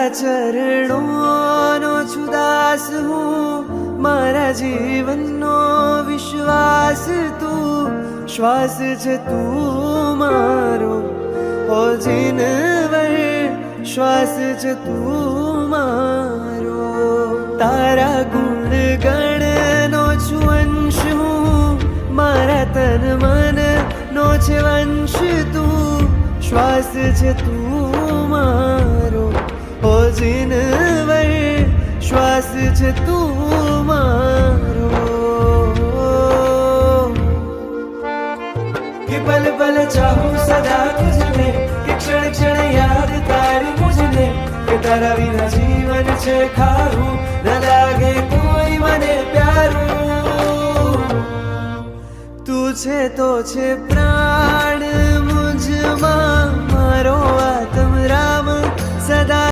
ચરણોનો છું દાસ હું, મારા જીવનનો વિશ્વાસ તું, શ્વાસ છે તું મારો ઓ જીનવર, શ્વાસ છે તું મારો. તારા ગુણ ગણનો છું અંશ હું, મારા તન મન નો છે વંશ તું, શ્વાસ છે તું મારો ઓ જીનવર, શ્વાસ છે તું મારો. कि पल पल चाहूं सदा तुझने, कि क्षण क्षण याद तारी मुझने, कि तारा बिना जीवन छे खारू, न लागे कोई मने प्यारू. तू छे तो छे प्राण मुझमा, मारो आत्म राम सदा